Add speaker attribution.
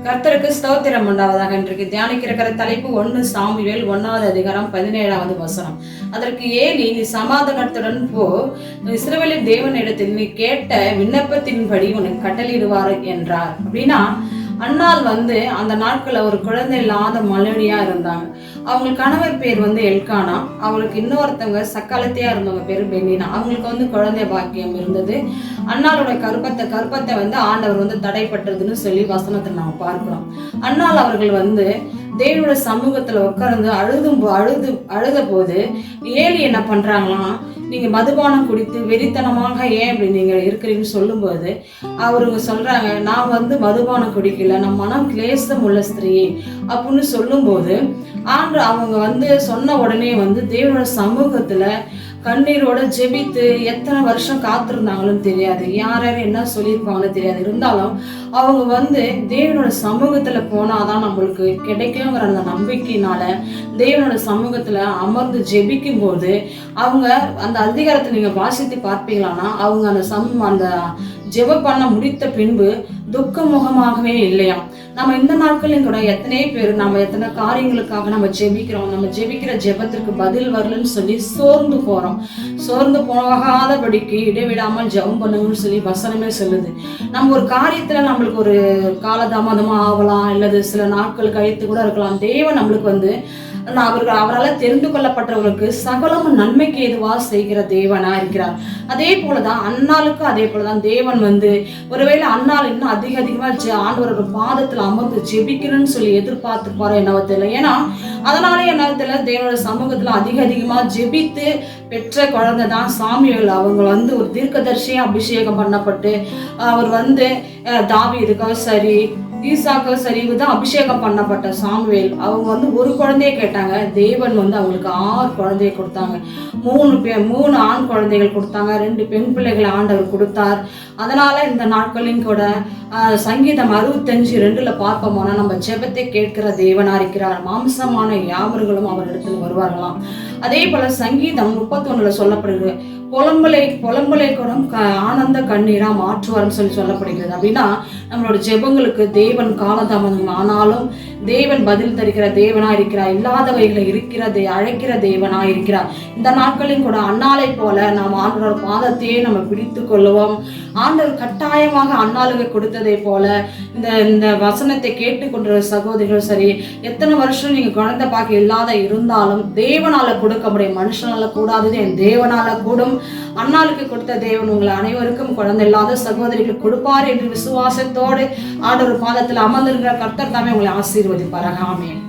Speaker 1: கர்த்தருக்கு ஸ்தோத்திரம் உண்டாவதாக. இன்றைக்கு தியானிக்கிற தலைப்பு 1 சாமுவேல் 1வது அதிகாரம் 17வது வசனம். அதற்கு ஏலி, நீ சமாதானத்துடன் போ, இஸ்ரவேலின் தேவனிடத்தில் நீ கேட்ட விண்ணப்பத்தின்படி உனக்கு கட்டளையிடுவார் என்றார். அப்படின்னா அன்னாள் அந்த நாட்கள்ல ஒரு குழந்தை இல்லாத மலடியா இருந்தாங்க. அவங்க கணவர் பேர் எல்கானா, அவங்களுக்கு இன்னொருத்தவங்க சக்காலத்தையா இருந்தவங்க பேரு பெனினா. அவங்களுக்கு குழந்தை பாக்கியம் இருந்தது. அன்னாளோட கற்பத்தை ஆண்டவர் தடைப்பட்டதுன்னு சொல்லி வசனத்தை நாம பார்க்கிறோம். அன்னாள் அவர்கள் தேவனோட சமூகத்துல உட்கார்ந்து அழுத போது ஏலி என்ன பண்றாங்களாம், நீங்க மதுபானம் குடித்து வெறித்தனமாக ஏன் இப்படி நீங்க இருக்கிறீங்கன்னு சொல்லும்போது அவருங்க சொல்றாங்க, நான் மதுபானம் குடிக்கல, நான் மனம் கிளேசம் உள்ள ஸ்திரீ அப்படின்னு சொல்லும்போது அவங்க சொன்ன உடனே தேவனோட சமூகத்துல கண்ணீரோட ஜெபித்து எத்தனை வருஷம் காத்திருந்தாங்களும் தெரியாது, யார் என்ன சொல்லியிருப்பாங்கன்னு தெரியாது. இருந்தாலும் அவங்க தேவனோட சமூகத்துல போனாதான் நம்மளுக்கு கிடைக்குங்கிற அந்த நம்பிக்கையினால தேவனோட சமூகத்துல அமர்ந்து ஜெபிக்கும் போது அவங்க அந்த அதிகாரத்தை நீங்க வாசித்து பார்ப்பீங்களான்னா அவங்க அந்த ஜெப பண்ண முடித்த பின்பு துக்க முகமாகவே இல்லையாம். நம்ம இந்த நாட்களையும் கூட எத்தனை பேர் நம்ம எத்தனை காரியங்களுக்காக நம்ம ஜெபிக்கிறோம், நம்ம ஜெபிக்கிற ஜெபத்திற்கு பதில் வரலன்னு சொல்லி சோர்ந்து போகாதபடிக்கு இடைவிடாமல் ஜெபம் பண்ணுங்கன்னு சொல்லி வசனமே சொல்லுது. நம்ம ஒரு காரியத்துல நம்மளுக்கு ஒரு காலதாமதமா ஆகலாம், இல்லது சில நாட்கள் கழித்து கூட இருக்கலாம். தேவன் நம்மளுக்கு அவரால் தெரிந்து கொள்ளப்பட்டவர்களுக்கு சகலமும் நன்மைக்கு எதுவா செய்கிற தேவனா இருக்கிறார். அதே போலதான் அன்னாளுக்கு அதே போலதான் தேவன் ஒருவேளை அன்னாள் இன்னும் அதிகமா ஆண்டவரோட பாதத்துல அமர்ந்து ஜெபிக்கணும்னு சொல்லி எதிர்பார்த்து போற என்னவோ தெரியல. ஏன்னா அதனாலே என்னவோ தெரியல, தேவனோட சமூகத்துல அதிகமா ஜெபித்து பெற்ற குழந்தை தான் சாமுவேல். அவங்க ஒரு தீர்க்கதரிசியா அபிஷேகம் பண்ணப்பட்டு அவர் தாவீதுக்காக சரி ஈசாக்கு சரிவுதான் அபிஷேகம் பண்ணப்பட்ட சாமுவேல். அவங்க ஒரு குழந்தைய கேட்டாங்க, தேவன் அவங்களுக்கு 6 குழந்தைய கொடுத்தாங்க. 3 ஆண் குழந்தைகள் கொடுத்தாங்க, 2 பெண் பிள்ளைகளை ஆண்டவர் கொடுத்தார். அதனால இந்த நாட்களையும் கூட சங்கீதம் 65:2 பார்ப்போம்னா நம்ம ஜெபத்தை கேட்கிற தேவனா இருக்கிறார், மாம்சமான யாவர்களும் அவரிடத்தில் வருவார்களாம். அதே போல சங்கீதம் 31 சொல்லப்படுகிறது, புலம்பலை கூட ஆனந்த கண்ணீரா மாற்றுவார்னு சொல்லப்படுகிறது. அப்படின்னா நம்மளோட ஜெபங்களுக்கு தேவன் காலதாமதம் ஆனாலும் தேவன் பதில் தருகிற தேவனா இருக்கிறார், இல்லாதவைகளை அழைக்கிற தேவனா இருக்கிறார். இந்த நாட்களையும் கூட அன்னாலை போல நாம் ஆண்டவரோட பாதத்தையே நம்ம பிடித்து கொள்ளுவோம். ஆண்டவர் கட்டாயமாக அன்னாளுக்கு கொடுத்ததை போல இந்த வசனத்தை கேட்டுக்கொண்ட சகோதரிகள் சரி, எத்தனை வருஷம் நீங்க குழந்தை பாக்க இல்லாத இருந்தாலும் தேவனால கொடுக்க முடியும், மனுஷனால கூடாதது என் தேவனால கூடும். அன்னாளுக்கு கொடுத்த தேவன் உங்களை அனைவருக்கும் குழந்தை இல்லாத சகோதரிகள் கொடுப்பார் என்று விசுவாசத்தோடு ஆண்டவர் பாதத்தில் அமர்ந்திருக்கிற கர்த்தர் தாமே உங்களை ஆசீர்வதிப்பார். ஆமென்.